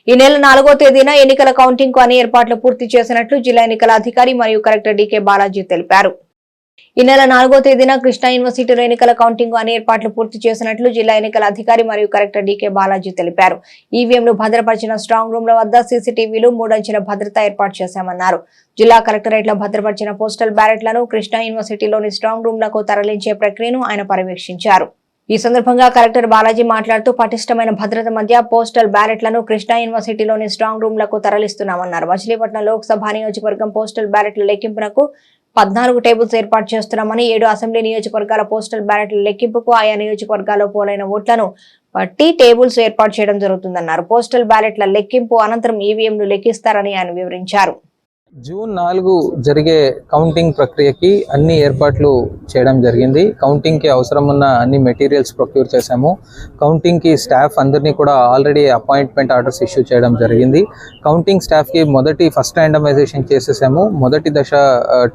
ఈ నెల 4వ తేదీన ఎన్నికల కౌంటింగ్ కు అన్ని ఏర్పాట్లు పూర్తి చేసినట్లు జిల్లా ఎన్నికల అధికారి మరియు కలెక్టర్ డీకే బాలాజీ తెలిపారు. ఈ నెల 4వ తేదీన కృష్ణా యూనివర్సిటీలో ఎన్నికల కౌంటింగ్ కు అన్ని ఏర్పాట్లు పూర్తి చేసినట్లు జిల్లా ఎన్నికల అధికారి మరియు కలెక్టర్ డీకే బాలాజీ తెలిపారు. ఈవీఎంలు భద్రపరిచిన స్ట్రాంగ్ రూమ్ల వద్ద సీసీటీవీలు 3 అంచెల భద్రత ఏర్పాటు చేశామన్నారు. జిల్లా కలెక్టరేట్లో భద్రపరిచిన పోస్టల్ బ్యాలెట్లను కృష్ణా యూనివర్సిటీలోని స్ట్రాంగ్ రూమ్లకు తరలించే ప్రక్రియను ఆయన పర్యవేక్షించారు. ఈ సందర్భంగా కలెక్టర్ బాలాజీ మాట్లాడుతూ పటిష్టమైన భద్రత మధ్య పోస్టల్ బ్యాలెట్లను కృష్ణా యూనివర్సిటీలోని స్ట్రాంగ్ రూమ్లకు తరలిస్తున్నామన్నారు. మచిలీపట్నం లోక్సభ నియోజకవర్గం పోస్టల్ బ్యాలెట్ల లెక్కింపునకు 14 టేబుల్స్ ఏర్పాటు చేస్తున్నామని 7 అసెంబ్లీ నియోజకవర్గాల పోస్టల్ బ్యాలెట్ల లెక్కింపుకు ఆయా నియోజకవర్గాల్లో పోలైన ఓట్లను బట్టి టేబుల్స్ ఏర్పాటు చేయడం జరుగుతుందన్నారు. పోస్టల్ బ్యాలెట్ల లెక్కింపు అనంతరం ఈవీఎంను లెక్కిస్తారని ఆయన వివరించారు. జూన్ 4 జరిగే కౌంటింగ్ ప్రక్రియకి అన్ని ఏర్పాట్లు చేయడం జరిగింది. కౌంటింగ్కి అవసరం ఉన్న అన్ని మెటీరియల్స్ ప్రొక్యూర్ చేశాము. కౌంటింగ్కి స్టాఫ్ అందరినీ కూడా ఆల్రెడీ అపాయింట్మెంట్ ఆర్డర్స్ ఇష్యూ చేయడం జరిగింది. కౌంటింగ్ స్టాఫ్కి ఫస్ట్ ర్యాండమైజేషన్ చేసేసాము. మొదటి దశ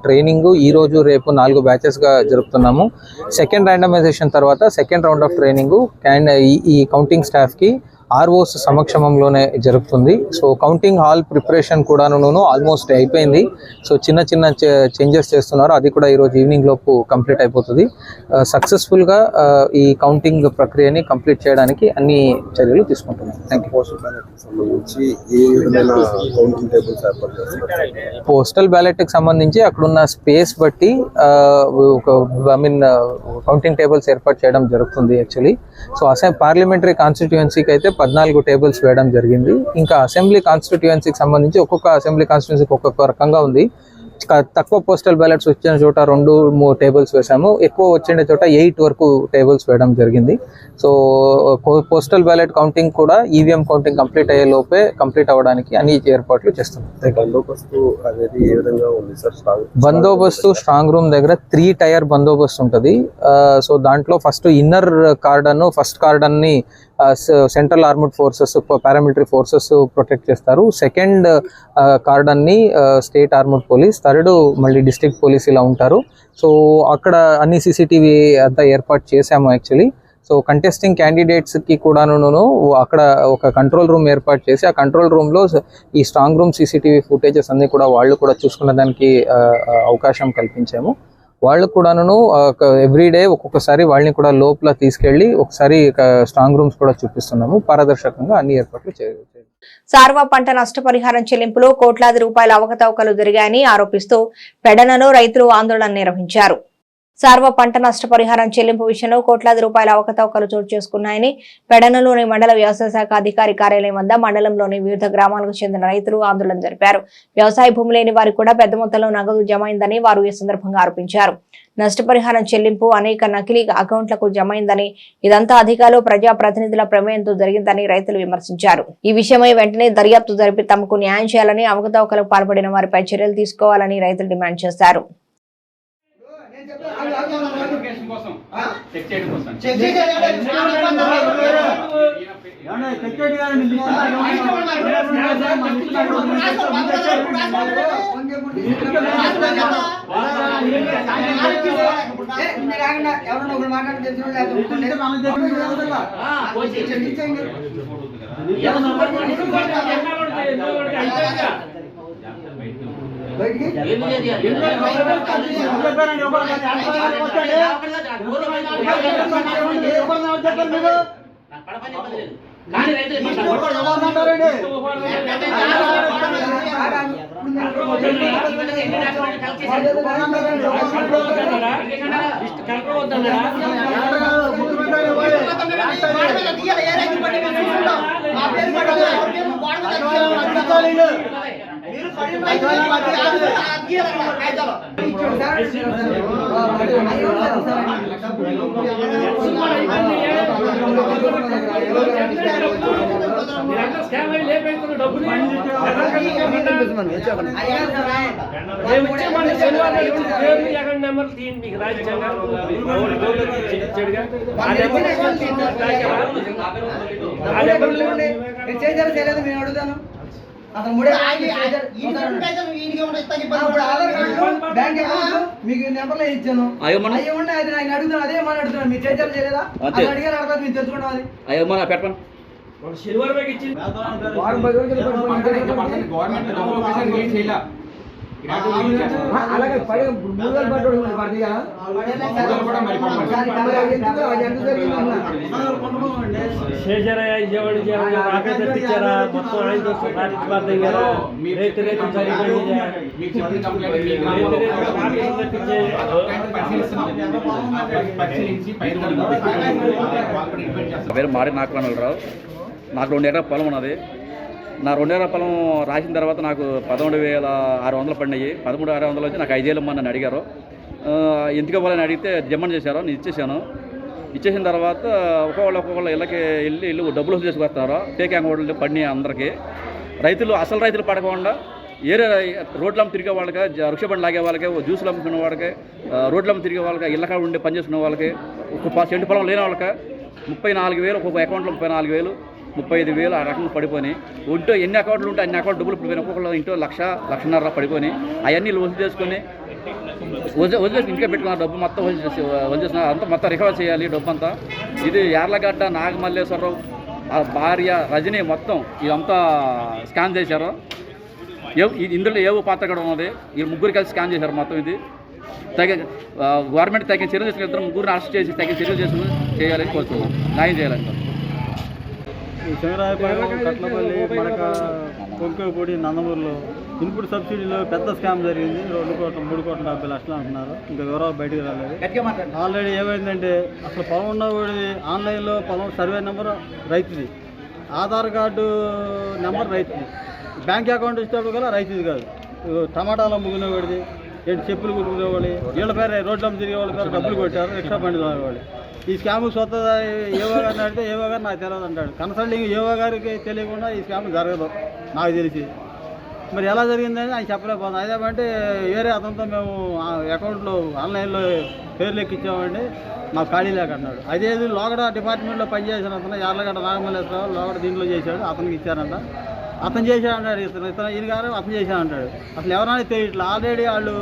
ట్రైనింగ్ ఈ రోజు రేపు 4 బ్యాచెస్గా జరుపుతున్నాము. సెకండ్ ర్యాండమైజేషన్ తర్వాత సెకండ్ రౌండ్ ఆఫ్ ట్రైనింగ్ ఈ కౌంటింగ్ స్టాఫ్కి ఆర్ఓస్ సమక్షమంలోనే జరుగుతుంది. సో కౌంటింగ్ హాల్ ప్రిపరేషన్ కూడాను ఆల్మోస్ట్ అయిపోయింది. సో చిన్న చేంజెస్ చేస్తున్నారు. అది కూడా ఈరోజు ఈవినింగ్ లోపు కంప్లీట్ అయిపోతుంది. సక్సెస్ఫుల్గా ఈ కౌంటింగ్ ప్రక్రియని కంప్లీట్ చేయడానికి అన్ని చర్యలు తీసుకుంటున్నాం. పోస్టల్ బ్యాలెట్కి సంబంధించి అక్కడున్న స్పేస్ బట్టి కౌంటింగ్ టేబుల్స్ ఏర్పాటు చేయడం జరుగుతుంది యాక్చువల్లీ. సో పార్లమెంటరీ కాన్స్టిట్యుయెన్సీకి అయితే 14 టేబుల్స్ వేయడం జరిగింది. ఇంకా అసెంబ్లీ కాన్స్టిట్యుయెన్సీకి సంబంధించి ఒక్కొక్క అసెంబ్లీ కాన్స్టిట్యుయెన్సీకి ఒక్కొక్క రకంగా ఉంది. తక్కువ పోస్టల్ బ్యాలెట్స్ వచ్చిన చోట 2-3 టేబుల్స్ వేసాము. ఎక్కువ వచ్చిన చోట 8 వరకు టేబుల్స్ వేయడం జరిగింది. సో పోస్టల్ బ్యాలెట్ కౌంటింగ్ కూడా ఈవీఎం కౌంటింగ్ కంప్లీట్ అయ్యే లోపే కంప్లీట్ అవ్వడానికి అన్ని ఏర్పాట్లు చేస్తున్నాం. బందోబస్తు స్ట్రాంగ్ రూమ్ దగ్గర 3 టైర్ బందోబస్తు ఉంటుంది. సో దాంట్లో ఫస్ట్ ఫస్ట్ కార్డన్ని central armed forces, paramilitary forces protect చేస్తారు. సెకండ్ కార్డన్ని స్టేట్ ఆర్మ్డ్ పోలీస్, థర్డ్ మళ్ళీ డిస్ట్రిక్ట్ పోలీస్ ఇలా ఉంటారు. సో అక్కడ అన్ని సీసీటీవీ అంతా ఏర్పాటు చేశాము యాక్చువల్లీ. సో కంటెస్టింగ్ క్యాండిడేట్స్కి కూడాను అక్కడ ఒక కంట్రోల్ రూమ్ ఏర్పాటు చేసి ఆ కంట్రోల్ రూమ్లో ఈ స్ట్రాంగ్ రూమ్ సీసీటీవీ ఫుటేజెస్ అన్ని కూడా వాళ్ళు కూడా చూసుకునే దానికి అవకాశం కల్పించాము. వాళ్ళు కూడాను ఎవ్రీడే ఒక్కొక్కసారి వాళ్ళని కూడా లోపల తీసుకెళ్లి ఒకసారి స్ట్రాంగ్ రూమ్స్ కూడా చూపిస్తున్నాము. పారదర్శకంగా అన్ని ఏర్పాట్లు చేయాలి. సార్వా పంట నష్టపరిహారం చెల్లింపులో కోట్లాది రూపాయల అవకతవకలు జరిగాయని ఆరోపిస్తూ పెడనలో రైతులు ఆందోళన నిర్వహించారు. సార్వ పంట నష్టపరిహారం చెల్లింపు విషయంలో కోట్లాది రూపాయల అవకతవకలు చోటు చేసుకున్నాయని పెడనలోని మండల వ్యవసాయ శాఖ అధికారి కార్యాలయం వద్ద మండలంలోని వివిధ గ్రామాలకు చెందిన రైతులు ఆందోళన జరిపారు. వ్యవసాయ భూమి లేని వారికి కూడా పెద్ద మొత్తంలో నగదు జమ అయిందని వారు ఈ సందర్భంగా ఆరోపించారు. నష్టపరిహారం చెల్లింపు అనేక నకిలీ అకౌంట్లకు జమ అయిందని, ఇదంతా అధికారులు ప్రజాప్రతినిధుల ప్రమేయంతో జరిగిందని రైతులు విమర్శించారు. ఈ విషయమై వెంటనే దర్యాప్తు జరిపి తమకు న్యాయం చేయాలని, అవకతవకలకు పాల్పడిన వారిపై చర్యలు తీసుకోవాలని రైతులు డిమాండ్ చేశారు. అతను మూడే బ్యాంక్ అకౌంట్ మీకు నెంబర్లో ఇచ్చాను. అయ్యమన్నా అది ఆయన అడుగుతాను. అదే మన అడుగుతున్నాను. మీరు చేయాలి చేయలేదా? అడిగారు అడగదు. మీరు తెలుసుకోవడం అది అయ్యమ్మా పెట్టండి. వారం 10 రోజులు అలాగే 3 వేలు పడ్డాడు పడదిగా శేషరయ్య విజయవాడ నాకైతే తెచ్చారా మొత్తం 5 రేటు పేరు మాడి నాగరావు. నాకు 2 ఎకరాల పొలం ఉన్నది. నా 2 ఎకరాల పొలం రాసిన తర్వాత నాకు 11,600 పడినాయి. 13,600 వచ్చి నాకు 5 ఏళ్ళు నన్ను అడిగారు. ఎందుకు ఇవ్వాలని అడిగితే డిమాండ్ చేశారు. నేను ఇచ్చేసాను. ఇచ్చేసిన తర్వాత ఒక్కొక్కళ్ళు ఇళ్ళకి ఇల్లు డబ్బులు వసూలు చేసుకొస్తున్నారు. ఫేక్ అకౌంట్లు పడినాయి అందరికీ. రైతులు అసలు రైతులు పడకుండా ఏరే రోడ్లమ్మ తిరిగే వాళ్ళకి, రిక్షా బండి లాగే వాళ్ళకి, జ్యూసులు అమ్ముకునే వాళ్ళకి, రోడ్లమ్మ తిరిగే వాళ్ళకి, ఇళ్ళకాడ ఉండి పనిచేసుకునే వాళ్ళకి, ఒక సెంటు పొలం లేని వాళ్ళకి 34,000, ఒక్కొక్క అకౌంట్లో 34,000, 35,000 ఆ రకంగా పడిపోయి ఒంటో ఎన్ని అకౌంట్లు ఉంటే అన్ని అకౌంట్ డబ్బులు పడిపోయినాయి. ఒక్కొక్కళ్ళు ఇంట్లో 1,00,000 పడిపోయి అవన్నీ వసూలు చేసుకొని వదిలేసి ఇంటికే పెట్టుకున్నారు. డబ్బు మొత్తం వదిలేసిన అంతా మొత్తం రికవర్ చేయాలి డబ్బు అంతా. ఇది యార్లగడ్డ నాగమల్లేశ్వరరావు ఆ భార్య రజనీ మొత్తం ఇదంతా స్కాన్ చేశారు. ఇందులో ఏవో పాత్ర కూడా ఉన్నది. ఈ ముగ్గురు కలిసి స్కాన్ చేశారు మొత్తం. ఇది గవర్నమెంట్ తగిన చర్యలు తీసుకుని ఇద్దరు ముగ్గురిని అరెస్ట్ చేసి తగిన చర్యలు చేసుకుని చేయాలని కోరుతున్నాం. న్యాయం చేయాలంటారు. శంకరాయపాలెం, కట్లపల్లి, మడక, కొంకపూడి, నందమూరులో ఇన్పుట్ సబ్సిడీలో పెద్ద స్కామ్ జరిగింది. 2 కోట్ల 3 కోట్ల 70 లక్షలు అంటున్నారు. ఇంకా వివరాలు బయటకు రాలేదు. ఆల్రెడీ ఏమైందంటే అసలు పొలం ఉన్నవాడిది ఆన్లైన్లో పొలం సర్వే నెంబర్ రైతుది, ఆధార్ కార్డు నెంబర్ రైతుది, బ్యాంక్ అకౌంట్ ఇచ్చేటప్పుడు కదా రైతుది కాదు. టమాటాలు అమ్ముకునేవాడిది, చెప్పులు కుట్టుకునేవాడి, వీళ్ళ పేరు రోడ్లమ్మ తిరిగే వాళ్ళ పేరు డబ్బులు కొట్టారు. రిక్షా బండి వాడి ఈ స్కామ్ స్వత ఏవో గారిని అడిగితే ఏవో గారు నాకు తెలియదు అంటాడు. కన్సల్టింగ్ ఏవో గారికి తెలియకుండా ఈ స్కామ్ జరగదు నాకు తెలిసి. మరి ఎలా జరిగిందని ఆయన చెప్పలేకపోతున్నాం. అదేమంటే వేరే అతనితో మేము అకౌంట్లో ఆన్లైన్లో పేర్లు ఎక్కించామండి, మాకు ఖాళీ లేక అన్నాడు. అదేది లోగడ డిపార్ట్మెంట్లో పనిచేసిన అతను యార్లగడ్డ నాగమల్లేశ్వరరావు లోగడ దీంట్లో చేశాడు, అతనికి ఇచ్చారంట. అతను చేశాడంటాడు, ఈయన గారు అతను చేశాడంటాడు. అసలు ఎవరైనా తెలియట్లేదు. ఆల్రెడీ వాళ్ళు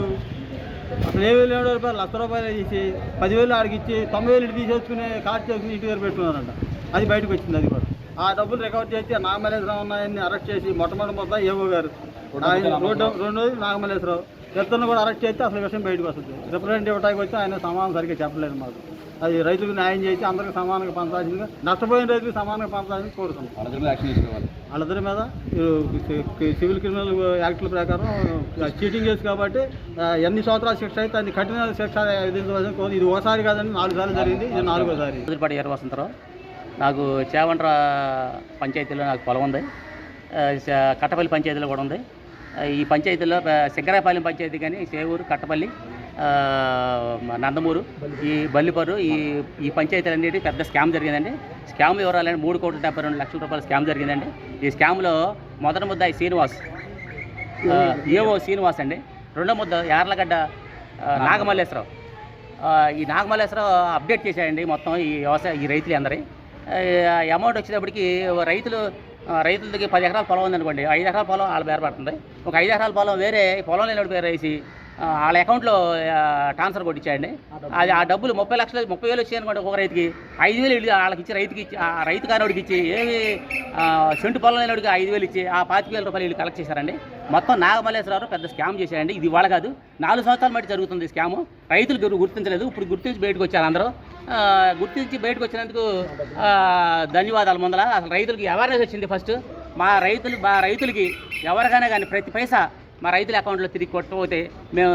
అసలు 7,000 రూపాయలు, 1,00,000 రూపాయలు ఇచ్చి 10,000 ఆడికి ఇచ్చి 90,000 ఇటు తీసేసుకుని కార్డు చేసుకుని ఇంటి దగ్గర పెట్టుకున్నారంట. అది బయటకు వచ్చింది. అది కూడా ఆ డబ్బులు రికవర్ చేసి నాగమల్లేశ్వరరావు ఉన్నాయని అరెస్ట్ చేసి మొత్తం ఏవో గారు ఆయన రెండోది నాగమల్లేశ్వరరావు ఇద్దరిని కూడా అరెస్ట్ చేస్తే అసలు విషయం బయటకు వస్తుంది. రిప్రజెంటేటివ్ ఇవ్వడానికి వచ్చి ఆయన సమానం సరిగ్గా చెప్పలేదు మాకు. అది రైతులకు న్యాయం చేసి అందరికీ సమానంగా పంచాల్సిందిగా, నష్టపోయిన రైతులకు సమానంగా పంచాలని కోరుతున్నాం. వాళ్ళిద్దరి మీద సివిల్ క్రిమినల్ యాక్టుల ప్రకారం చీటింగ్ కేసు కాబట్టి ఎన్ని సంవత్సరాల శిక్ష అయితే అన్ని కఠిన శిక్ష విధించవలసిన కోరు. ఇది ఒకసారి కాదని 4 సార్లు జరిగింది. ఇది 4వ సారి. ఎర్ర వసంతరావు. నాకు చేవండ్ర పంచాయతీలో నాకు పొలం ఉంది. కట్టపల్లి పంచాయతీలో కూడా ఉంది. ఈ పంచాయతీలో శంకరాయపాలెం పంచాయతీ కానీ సేవూరు, కట్టపల్లి, నందమూరు, ఈ బల్లిపర్రు, ఈ పంచాయతీలన్నిటి పెద్ద స్కామ్ జరిగిందండి. స్కామ్ వివరాలంటే 3,72 లక్షల రూపాయల స్కామ్ జరిగిందండి. ఈ స్కామ్లో మొదటి ముద్దాయి శ్రీనివాస్, ఏవో శ్రీనివాస్ అండి. రెండో ముద్ద యార్లగడ్డ నాగమల్లేశ్వరరావు. ఈ నాగమల్లేశ్వరరావు అప్డేట్ చేశాడండి మొత్తం ఈ రైతులు అందరి అమౌంట్ వచ్చేటప్పటికి రైతుల దగ్గర 10 ఎకరాల పొలం ఉందనుకోండి, 5 ఎకరాల పొలం వాళ్ళ పేరు పడుతుంది. ఒక 5 ఎకరాల పొలం వేరే పొలం లేని పేరు వేసి వాళ్ళ అకౌంట్లో ట్రాన్స్ఫర్ కొట్టించాయండి. అది ఆ డబ్బులు 30,000 వచ్చాయి అనుకోండి. ఒక రైతుకి 5,000 వాళ్ళకి ఇచ్చి రైతుకి ఇచ్చి ఆ రైతు కానివాడికి ఇచ్చి ఏమి సెంటు పొలం లేనివాడికి 5,000 ఇచ్చి ఆ 25,000 రూపాయలు వీళ్ళు కలెక్ట్ చేశారండి. మొత్తం నాగమల్లేశ్వరరావు పెద్ద స్కామ్ చేశారండి. ఇది వాళ్ళ కాదు, 4 సంవత్సరాల మట్టి జరుగుతుంది స్కాము. రైతులు గుర్తించలేదు. ఇప్పుడు గుర్తించి బయటకు వచ్చారు అందరూ. గుర్తించి బయటకు వచ్చినందుకు ధన్యవాదాలు. ముందర అసలు రైతులకి అవేర్నెస్ వచ్చింది. ఫస్ట్ మా రైతులకి ఎవరికైనా కానీ ప్రతి పైసా మా రైతుల అకౌంట్లో తిరిగి కొట్టకపోతే మేము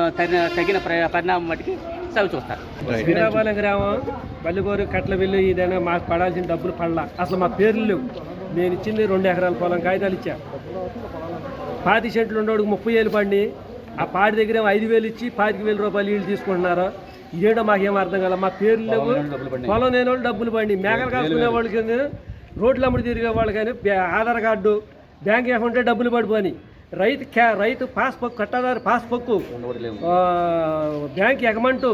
తగిన పరిణామం మటుకి చవి చూస్తారు. శ్రీరాపాలెం గ్రామం, బల్లిగోరు, కట్లబిల్లు ఇదైనా మాకు పడాల్సిన డబ్బులు పడలా. అసలు మా పేర్లు లేవు. నేను ఇచ్చింది 2 ఎకరాల పొలం కాగితాలు ఇచ్చా. 10 సెంట్లు ఉండేవాడికి 30,000 పండి ఆ పాడి దగ్గర 5,000 ఇచ్చి 25,000 రూపాయలు వీళ్ళు తీసుకుంటున్నారు. ఇదేంటో మాకేం అర్థం కాల. మా పేర్లు లేవు, పొలం లేని వాళ్ళు డబ్బులు పండి, మేకలు కాసుకునే వాళ్ళకి, రోడ్లు అమ్ముడు తిరిగే వాళ్ళు కానీ ఆధార్ కార్డు, బ్యాంక్ అకౌంట్ డబ్బులు పడిపోయి రైతు పాస్బుక్, కట్టాదారు పాస్బుక్, బ్యాంక్ అకౌంట్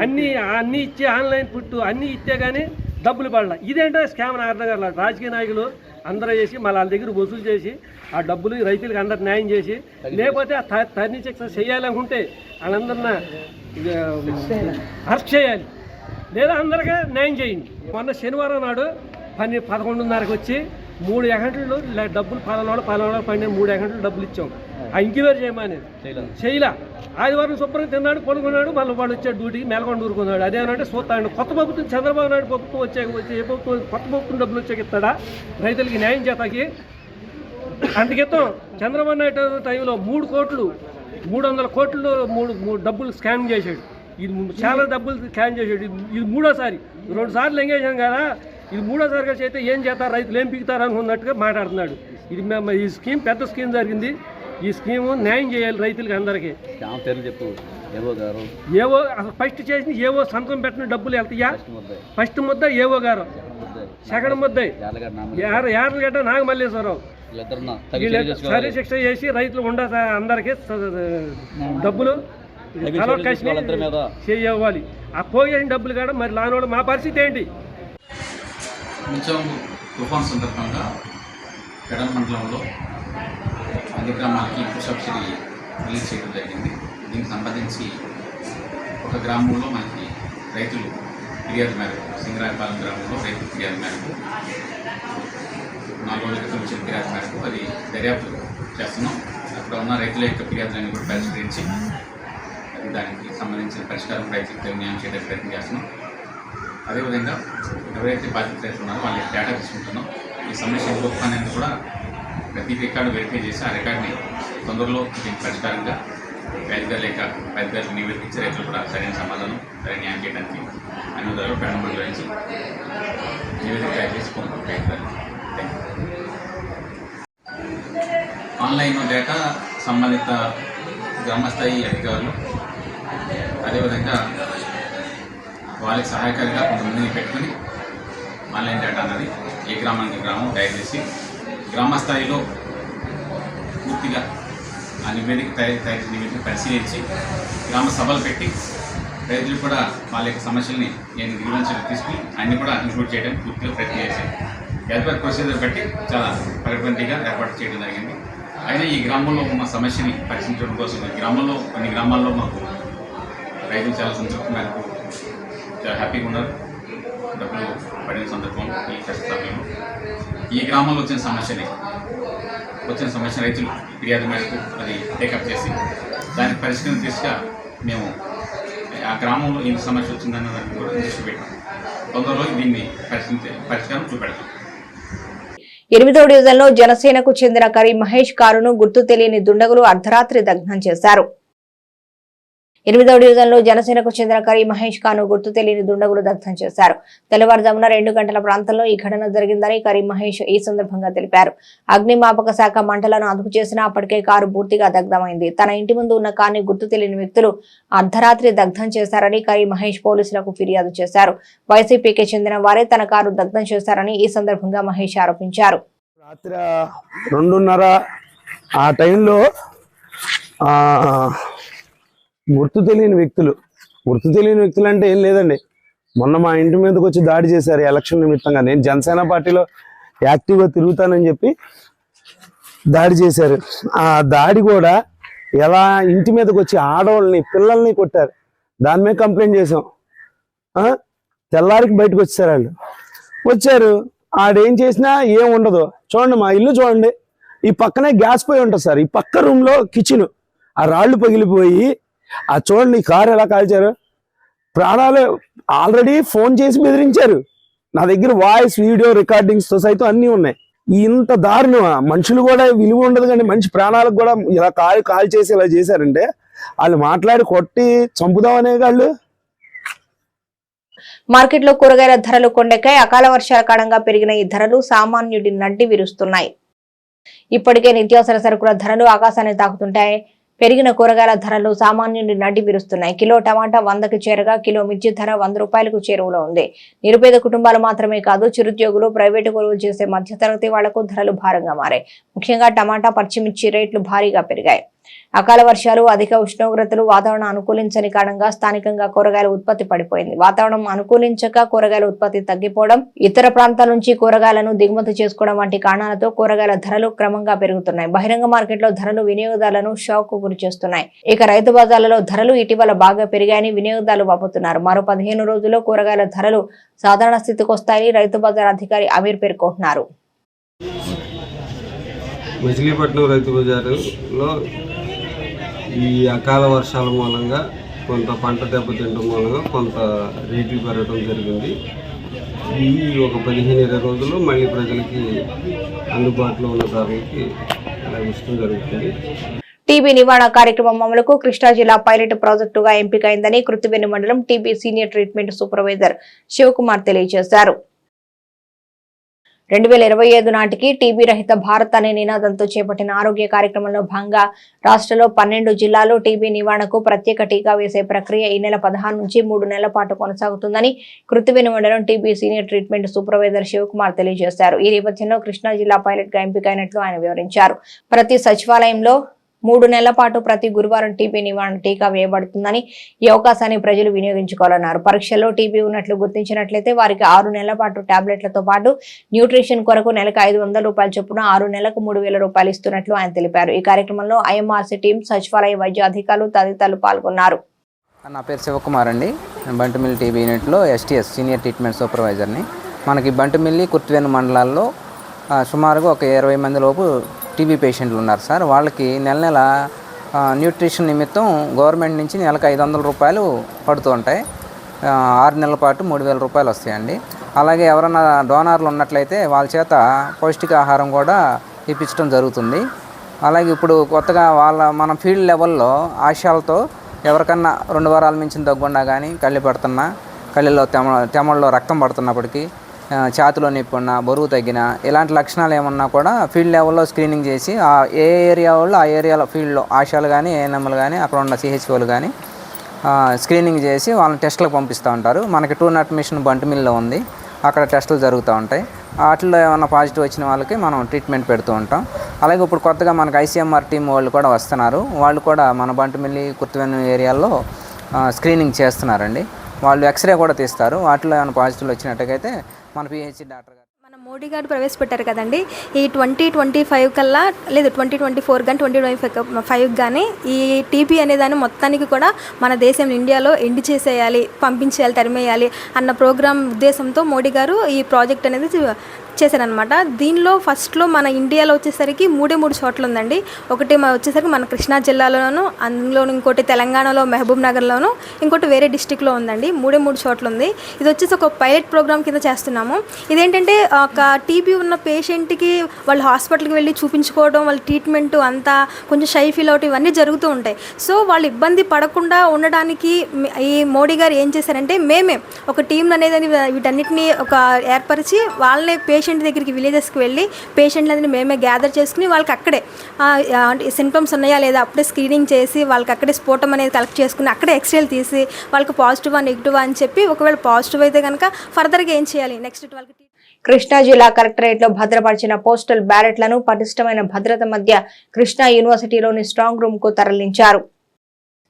అన్నీ ఇచ్చి ఆన్లైన్ పుట్టు అన్నీ ఇస్తే కానీ డబ్బులు పడలా. ఇదేంటో స్కామ్ నాకు అర్థం కాదు. రాజకీయ నాయకులు అందరూ చేసి మళ్ళీ వాళ్ళ దగ్గర వసూలు చేసి ఆ డబ్బులు రైతులకు అందరు న్యాయం చేసి, లేకపోతే ఆ తన్ని శిక్ష చేయాలనుకుంటే వాళ్ళందరిన అరెస్ట్ చేయాలి, లేదా అందరికీ న్యాయం చేయండి. మొన్న శనివారం నాడు 11:30కి వచ్చి 3 అకౌంట్లు డబ్బులు పలానా పైన 3 అకౌంట్లు డబ్బులు ఇచ్చాం. ఆ ఇంక్వైరీ చేయమని చేయలా. ఆదివారం శుభ్రంగా తిన్నాడు, కొనుక్కున్నాడు, మళ్ళీ వాడు వచ్చాడు డ్యూటీకి మేలకొండ ఊరుకున్నాడు. అదేనంటే చూస్తాడు. కొత్త ప్రభుత్వం చంద్రబాబు నాయుడు ప్రభుత్వం వచ్చే ఏ ప్రభుత్వం కొత్త ప్రభుత్వం డబ్బులు వచ్చాక ఇస్తాడా రైతులకి న్యాయం చేతాకి? అందుకిస్తాం. చంద్రబాబు నాయుడు టైంలో 3 కోట్లు 300 కోట్లు డబ్బులు స్కామ్ చేశాడు. ఇది చాలా డబ్బులు స్కామ్ చేశాడు. ఇది 3వసారి. 2 సార్లు ఎంగేజాం కదా, ఇది 3వసారిగా చేస్తే ఏం చేస్తారు, రైతులు ఏం పీకుతారు అనుకున్నట్టుగా మాట్లాడుతున్నాడు. ఈ స్కీమ్ పెద్ద స్కీమ్ జరిగింది. ఈ స్కీము న్యాయం చేయాలి రైతులకి అందరికీ. చెప్పు ఏవో గారు ఏవో అసలు ఫస్ట్ చేసిన ఏవో సంతకం పెట్టిన డబ్బులు వెళ్తాయా? ఫస్ట్ ముద్ద ఏవో గారు, సెకండ్ ముద్ద యార్లగడ్డ నాగమల్లేశ్వరరావు సరి శిక్ష చేసి రైతులు అందరికీ డబ్బులు చేయాలి. ఆ పోయేసిన డబ్బులు కూడా మరి లానోడు మా పరిస్థితి ఏంటి? కొంచెం తుఫాన్ సందర్భంగా పెడల్ మండలంలో అన్ని గ్రామాలకి ఇన్పుట్ సబ్సిడీ రిలీజ్ చేయడం జరిగింది. దీనికి సంబంధించి ఒక గ్రామంలో మనకి రైతులు ఫిర్యాదు మేరకు, సింగరాయపాలెం గ్రామంలో రైతులు ఫిర్యాదు మేరకు 4 రోజుల క్రితం వచ్చిన ఫిర్యాదు మేరకు అది దర్యాప్తు చేస్తున్నాం. అక్కడ ఉన్న రైతుల యొక్క ఫిర్యాదులన్నీ కూడా పరిష్కరించి దానికి సంబంధించిన పరిష్కారం రైతులకు న్యాయం చేయడానికి ప్రయత్నం చేస్తున్నాం. అదేవిధంగా ఎవరైతే బాధిత రైతులు ఉన్నారో వాళ్ళ డేటా తీసుకుంటున్నాం. ఈ సమస్య ఇంకొకనేది కూడా ప్రతి రికార్డు వెరిఫై చేసి ఆ రికార్డుని తొందరలో దీనికి పరిష్కారంగా వైద్యులు నివేదించే రైతులు కూడా సరైన సమాధానం సరైన న్యాయం చేయడానికి అన్ని విధాలు పెడమలు గురించి నివేదిక తయారు చేసుకుంటాం. ఆన్లైన్ డేటా సంబంధిత గ్రామస్థాయి అధికారులు అదేవిధంగా వాళ్ళకి సహాయకారిగా కొంతమందిని పెట్టుకుని ఆన్లైన్ డేటా అన్నది ఏ గ్రామానికి గ్రామం తయారు చేసి గ్రామ స్థాయిలో పూర్తిగా ఆ నివేదిక తయారు నివేదిక పరిశీలించి గ్రామ సభలు పెట్టి రైతులు కూడా వాళ్ళ యొక్క సమస్యల్ని నేను గ్రీవెన్స్లు తీసుకుని అన్ని కూడా ఇంక్లూడ్ చేయడానికి పూర్తిగా ప్రయత్నం చేశాను. యాజ్ ప్రొసీజర్ బట్టి చాలా పకడ్బందీగా ఏర్పాటు చేయడం జరిగింది. అయినా ఈ గ్రామంలో ఉన్న సమస్యని పరిశీలించడం కోసం గ్రామంలో కొన్ని గ్రామాల్లో మాకు రైతులు చాలా సంతృప్తి మేరకు చాలా హ్యాపీగా ఉన్నారు. డబ్బులు పడిన సందర్భంలో ఈ కష్ట సమయంలో ఈ గ్రామంలో వచ్చిన సమస్య రైతులు ఫిర్యాదు మేరకు అది టేకప్ చేసి దానికి పరిష్కారం తీసుగా మేము ఆ గ్రామంలో ఈ సమస్య వచ్చిందన్న దాన్ని కూడా దృష్టి పెట్టాం. తొందరలో దీన్ని పరిష్కారం చూపెడతాం. 8వ డివిజన్లో జనసేనకు చెందిన కరీ మహేష్ కారును గుర్తు తెలియని దుండగులు అర్ధరాత్రి దగ్ధం చేశారు. 8వ డివిజన్లో జనసేనకు చెందిన కరీ మహేష్ కాను గుర్తు తెలియని దుండగులు దగ్ధం చేశారు. తెల్లవారుజామున 2 గంటల ప్రాంతంలో ఈ ఘటన జరిగిందని కరీ మహేష్ ఈ సందర్భంగా తెలిపారు. అగ్నిమాపక శాఖ మంటలను అదుపు చేసినా అప్పటికే కారు పూర్తిగా దగ్ధమైంది. తన ఇంటి ముందు ఉన్న కారుని గుర్తు తెలియని వ్యక్తులు అర్ధరాత్రి దగ్ధం చేశారని కరీ మహేష్ పోలీసులకు ఫిర్యాదు చేశారు. వైసీపీకి చెందిన వారే తన కారు దగ్ధం చేశారని ఈ సందర్భంగా మహేష్ ఆరోపించారు. రాత్రి 2:30 ఆ టైంలో గుర్తు తెలియని వ్యక్తులు అంటే ఏం లేదండి. మొన్న మా ఇంటి మీదకి వచ్చి దాడి చేశారు ఎలక్షన్ నిమిత్తంగా. నేను జనసేన పార్టీలో యాక్టివ్గా తిరుగుతానని చెప్పి దాడి చేశారు. ఆ దాడి కూడా ఎలా ఇంటి మీదకి వచ్చి ఆడవాళ్ళని పిల్లల్ని కొట్టారు. దాని మీద కంప్లైంట్ చేసాం. తెల్లారికి బయటకు వచ్చారు. వాళ్ళు వచ్చారు, ఆడేం చేసినా ఏం ఉండదు. చూడండి, మా ఇల్లు చూడండి, ఈ పక్కనే గ్యాస్ పొయ్యి ఉంటుంది సార్. ఈ పక్క రూమ్లో కిచెన్, ఆ రాళ్ళు పగిలిపోయి ఆ చూడండి కారు ఎలా కాల్చారు. ప్రాణాలు ఆల్రెడీ ఫోన్ చేసి బెదిరించారు. నా దగ్గర వాయిస్ వీడియో రికార్డింగ్స్ తో సైతం అన్నీ ఉన్నాయి. ఇంత దారుణం. మనుషులు కూడా విలువ ఉండదు, కానీ మనిషి ప్రాణాలకు కూడా ఇలా కాల్ చేసి ఇలా చేశారంటే వాళ్ళు మాట్లాడి కొట్టి చంపుదామనే వాళ్ళు. మార్కెట్లో కూరగాయల ధరలు కొండెక్కాయి. అకాల వర్షాల కారణంగా పెరిగిన ఈ ధరలు సామాన్యుడి నడ్డి విరుస్తున్నాయి. ఇప్పటికే నిత్యావసర సరుకుల ధరలు ఆకాశాన్ని తాకుతుంటాయి. పెరిగిన కూరగాయల ధరలు సామాన్యుడి నడ్డి విరుస్తున్నాయి. కిలో టమాటా 100కి చేరగా కిలో మిర్చి ధర 100 రూపాయలకు చేరువలో ఉంది. నిరుపేద కుటుంబాలు మాత్రమే కాదు, చిరుద్యోగులు, ప్రైవేటు కొనుగోలు చేసే మధ్యతరగతి వాళ్లకు ధరలు భారంగా మారాయి. ముఖ్యంగా టమాటా, పచ్చిమిర్చి రేట్లు భారీగా పెరిగాయి. అకాల వర్షాలు, అధిక ఉష్ణోగ్రతలు, వాతావరణం అనుకూలించని కారణంగా స్థానికంగా కూరగాయల ఉత్పత్తి పడిపోయింది. వాతావరణం అనుకూలించక కూరగాయల ఉత్పత్తి తగ్గిపోవడం, ఇతర ప్రాంతాల నుంచి కూరగాయలను దిగుమతి చేసుకోవడం వంటి కారణాలతో కూరగాయల ధరలు క్రమంగా పెరుగుతున్నాయి. బహిరంగ మార్కెట్లో ధరలు వినియోగదారులను షాక్ కు గురి చేస్తున్నాయి. ఇక రైతు బజార్లలో ధరలు ఇటీవల బాగా పెరిగాయని వినియోగదారులు వాపోతున్నారు. మరో 15 రోజుల్లో కూరగాయల ధరలు సాధారణ స్థితికి వస్తాయని రైతు బజార్ అధికారి అమీర్ పేర్కొంటున్నారు. మచిలీపట్నం రైతు బజారులో ఈ అకాల వర్షాల మూలంగా కొంత పంట దెబ్బతింటం మూలంగా కొంత రేట్లు పెరగడం జరిగింది. ఈ ఒక 15-20 రోజుల్లో మళ్ళీ ప్రజలకి అందుబాటులో ఉన్న ధరలకి లభించడం జరుగుతుంది. టీబీ నివారణ కార్యక్రమం అమలుకు కృష్ణా జిల్లా పైలట్ ప్రాజెక్టుగా ఎంపికైందని కృత్తివెన్ను మండలం TB senior treatment supervisor Sivakumar తెలియజేశారు. 2025 నాటికి టీబీ రహిత భారత్ అనే నినాదంతో చేపట్టిన ఆరోగ్య కార్యక్రమంలో భాగంగా రాష్ట్రంలో 12 జిల్లాల్లో టీబీ నివారణకు ప్రత్యేక టీకా వేసే ప్రక్రియ ఈ నెల 16 నుంచి 3 నెలల పాటు కొనసాగుతుందని కృత్తివెన్ను మండలం TB senior treatment supervisor Sivakumar తెలియజేశారు. ఈ నేపథ్యంలో కృష్ణా జిల్లా పైలట్ గా ఎంపికైనట్లు ఆయన వివరించారు. ప్రతి సచివాలయంలో 3 నెలల పాటు ప్రతి గురువారం టీబీ నివారణ టీకా వేయబడుతుందని ఈ అవకాశాన్ని ప్రజలు వినియోగించుకోవాలన్నారు. పరీక్షల్లో టీబీ ఉన్నట్లు గుర్తించినట్లయితే వారికి 6 నెలల పాటు టాబ్లెట్లతో పాటు న్యూట్రిషన్ కొరకు నెలకు 500 రూపాయల చొప్పున 6 నెలలకు 3000 రూపాయలు ఇస్తున్నట్లు ఆయన తెలిపారు. ఈ కార్యక్రమంలో ఐఎంఆర్సీ టీం, సచివాలయ వైద్య అధికారులు తదితరులు పాల్గొన్నారు. నా పేరు శివకుమార్ అండి. బంటుమిల్లి టీబీ యూనిట్లో ఎస్టీఎస్ సీనియర్ ట్రీట్మెంట్ సూపర్వైజర్ని. మనకి బంటుమిల్లి, కుర్తివెన్ను మండలాల్లో సుమారుగా ఒక 20 మంది లోపు టీబీ పేషెంట్లు ఉన్నారు సార్. వాళ్ళకి నెల న్యూట్రిషన్ నిమిత్తం గవర్నమెంట్ నుంచి నెలకు 500 రూపాయలు పడుతూ ఉంటాయి. 6 నెలల పాటు 3000 రూపాయలు వస్తాయండి. అలాగే ఎవరైనా డోనార్లు ఉన్నట్లయితే వాళ్ళ చేత పౌష్టికాహారం కూడా ఇప్పించడం జరుగుతుంది. అలాగే ఇప్పుడు కొత్తగా మన ఫీల్డ్ లెవెల్లో ఆశయాలతో ఎవరికన్నా 2 వారాల మించిన దగ్గున్నా కానీ, కళ్ళు పడుతున్నా, కళ్ళల్లో తెమల్లో రక్తం పడుతున్నప్పటికీ, ఛాతిలో నొప్పి ఉన్నా, బరువు తగ్గినా, ఇలాంటి లక్షణాలు ఏమన్నా కూడా ఫీల్డ్ లెవెల్లో స్క్రీనింగ్ చేసి ఏ ఏరియా వాళ్ళు ఆ ఏరియాలో ఫీల్డ్లో ఆశాలు కానీ, ఏఎన్ఎంలు కానీ, అక్కడ ఉన్న సిహెచ్ఓలు కానీ స్క్రీనింగ్ చేసి వాళ్ళని టెస్టులకు పంపిస్తూ ఉంటారు. మనకి 2 నట్ మిషన్ బంటుమిల్లో ఉంది, అక్కడ టెస్టులు జరుగుతూ ఉంటాయి. వాటిలో ఏమన్నా పాజిటివ్ వచ్చిన వాళ్ళకి మనం ట్రీట్మెంట్ పెడుతూ ఉంటాం. అలాగే ఇప్పుడు కొత్తగా మనకు ఐసీఎంఆర్ టీం వాళ్ళు కూడా వస్తున్నారు. వాళ్ళు కూడా మన బంటుమిల్లి, కుర్తివెన్ను ఏరియాల్లో స్క్రీనింగ్ చేస్తున్నారండి. వాళ్ళు ఎక్స్రే కూడా తీస్తారు. వాటిలో ఏమైనా పాజిటివ్ వచ్చినట్టుగైతే మన పిహెచ్సి డాక్టర్ గారు మన మోడీ గారు ప్రవేశపెట్టారు కదండి. ఈ 2025 కల్లా లేదు 2024 కానీ 2025 కానీ ఈ టీబీ అనే దాన్ని మొత్తానికి కూడా మన దేశం ఇండియాలో ఎండ్ చేసేయాలి, పంపించేయాలి, తరిమేయాలి అన్న ప్రోగ్రామ్ ఉద్దేశంతో మోడీ గారు ఈ ప్రాజెక్ట్ అనేది చేశారనమాట. దీనిలో ఫస్ట్లో మన ఇండియాలో వచ్చేసరికి 3 చోట్ల ఉందండి. ఒకటి వచ్చేసరికి మన కృష్ణా జిల్లాలోను, అందులో ఇంకోటి తెలంగాణలో మహబూబ్ నగర్లోను, ఇంకోటి వేరే డిస్టిక్లో ఉందండి. 3 చోట్ల ఉంది. ఇది వచ్చేసి ఒక పైలట్ ప్రోగ్రామ్ కింద చేస్తున్నాము. ఇదేంటంటే ఒక టీబీ ఉన్న పేషెంట్కి వాళ్ళు హాస్పిటల్కి వెళ్ళి చూపించుకోవడం, వాళ్ళ ట్రీట్మెంట్ అంతా కొంచెం షై ఫీల్ అవుట్ ఇవన్నీ జరుగుతూ ఉంటాయి. సో వాళ్ళు ఇబ్బంది పడకుండా ఉండడానికి ఈ మోడీ గారు ఏం చేశారంటే మేమే ఒక టీం అనేది వీటన్నిటిని ఒక ఏర్పరిచి వాళ్ళనే పేషెంట్ దగ్గరికి విలేజెస్కి వెళ్ళి పేషెంట్లందరినీ మేమే గ్యాదర్ చేసుకుని వాళ్ళకి అక్కడే సింప్టమ్స్ ఉన్నాయా లేదా అప్పుడే స్క్రీనింగ్ చేసి వాళ్ళకి అక్కడే స్ఫోటం అనేది కలెక్ట్ చేసుకుని అక్కడే ఎక్స్రేలు తీసి వాళ్ళకి పాజిటివ్ నెగిటివ్ అని చెప్పి ఒకవేళ పాజిటివ్ అయితే కనుక ఫర్దర్గా ఏం చేయాలి నెక్స్ట్ వాళ్ళకి. కృష్ణా జిల్లా కలెక్టరేట్ లో భద్రపరిచిన పోస్టల్ బ్యాలెట్లను పటిష్టమైన భద్రత మధ్య కృష్ణా యూనివర్సిటీలోని స్ట్రాంగ్ రూమ్ కు తరలించారు.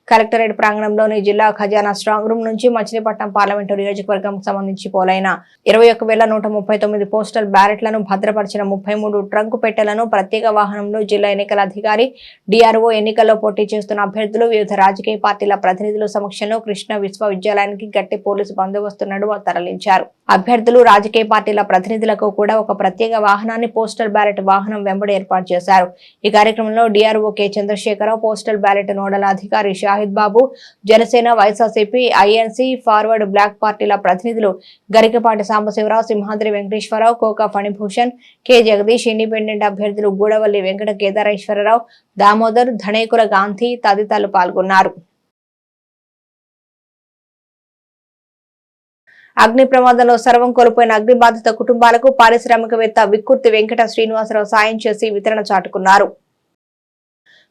కలెక్టరేట్ ప్రాంగణంలోని జిల్లా ఖజానా స్ట్రాంగ్ రూమ్ నుంచి మచిలీపట్నం పార్లమెంటు నియోజకవర్గం సంబంధించి పోలైన 21,139 పోస్టల్ బ్యాలెట్లను భద్రపరిచిన 33 ట్రంకు పెట్టెలను ప్రత్యేక వాహనంలో జిల్లా ఎన్నికల అధికారి, డిఆర్ఓ, ఎన్నికల్లో పోటీ చేస్తున్న అభ్యర్థులు, వివిధ రాజకీయ పార్టీల ప్రతినిధుల సమక్షంలో కృష్ణా విశ్వవిద్యాలయానికి గట్టి పోలీసు బందోబస్తు నడుమ తరలించారు. అభ్యర్థులు, రాజకీయ పార్టీల ప్రతినిధులకు కూడా ఒక ప్రత్యేక వాహనాన్ని పోస్టల్ బ్యాలెట్ వాహనం వెంబడి ఏర్పాటు చేశారు. ఈ కార్యక్రమంలో DRO K Chandrasekhara Rao, postal ballot nodal అధికారి Shahid Babu, Janasena, YSRCP, INC, forward bloc పార్టీల ప్రతినిధులు గరికపాటి సాంబశివరావు, సింహాద్రి వెంకటేశ్వరరావు, కోకా ఫణిభూషణ్, కె జగదీష్, ఇండిపెండెంట్ అభ్యర్థులు గూడవల్లి వెంకట కేదారేశ్వరరావు, దామోదర్, ధనేకుల గాంధీ తదితరులు పాల్గొన్నారు. అగ్ని ప్రమాదంలో సర్వం కోల్పోయిన అగ్ని బాధిత కుటుంబాలకు పారిశ్రామికవేత్త విక్కుర్తి వెంకట శ్రీనివాసరావు సాయం చేసి వితరణ చాటుకున్నారు.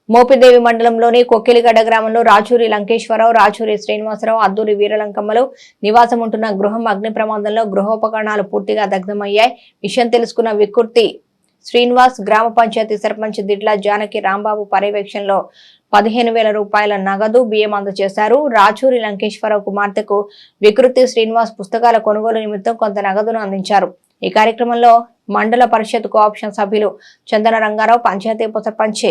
మోపిదేవి మండలంలోని కొక్కిలిగడ్డ గ్రామంలో రాచూరి లంకేశ్వరరావు, రాచూరి శ్రీనివాసరావు, అద్దూరి వీరలంకమ్మలు నివాసం ఉంటున్న గృహం అగ్ని ప్రమాదంలో గృహోపకరణాలు పూర్తిగా దగ్ధమయ్యాయి. విషయం తెలుసుకున్న విక్కుర్తి శ్రీనివాస్ గ్రామ పంచాయతీ సర్పంచ్ దిడ్ల జానకి రాంబాబు పర్యవేక్షణలో 15,000 రూపాయల నగదు, బియ్యం అందజేశారు. రాచూరి లంకేశ్వరరావు కుమార్తెకు వికృతి శ్రీనివాస్ పుస్తకాల కొనుగోలు నిమిత్తం కొంత నగదును అందించారు. ఈ కార్యక్రమంలో మండల పరిషత్ కోఆప్షన్ సభ్యులు చందన రంగారావు, పంచాయతీ ఉప సర్పంచ్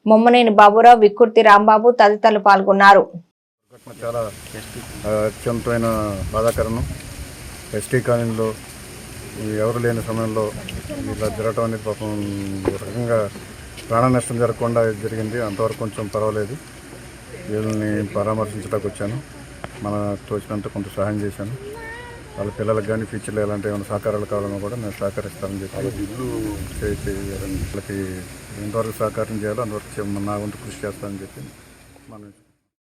మొమ్మనేని బాబురావు, విక్కుర్తి రాంబాబు తదితరులు పాల్గొన్నారు. చాలా అత్యంతమైన బాధాకరణం. ఎస్టీ కాలనీలో ఎవరు లేని సమయంలో ఇలా జరగటం అనేది పాపం రకంగా ప్రాణ నష్టం జరగకుండా జరిగింది. అంతవరకు కొంచెం పర్వాలేదు. వీళ్ళని పరామర్శించడానికి వచ్చాను. మన తోచినంత కొంత సహాయం చేశాను. వాళ్ళ పిల్లలకు కానీ ఫ్యూచర్లో ఎలాంటి ఏమైనా సహకారాలు కావాలన్నా కూడా నేను సహకరిస్తానని చెప్పి వాళ్ళకి ఎంతవరకు సహకారం చేయాలో అంతవరకు నా వంతు కృషి చేస్తానని చెప్పి మనం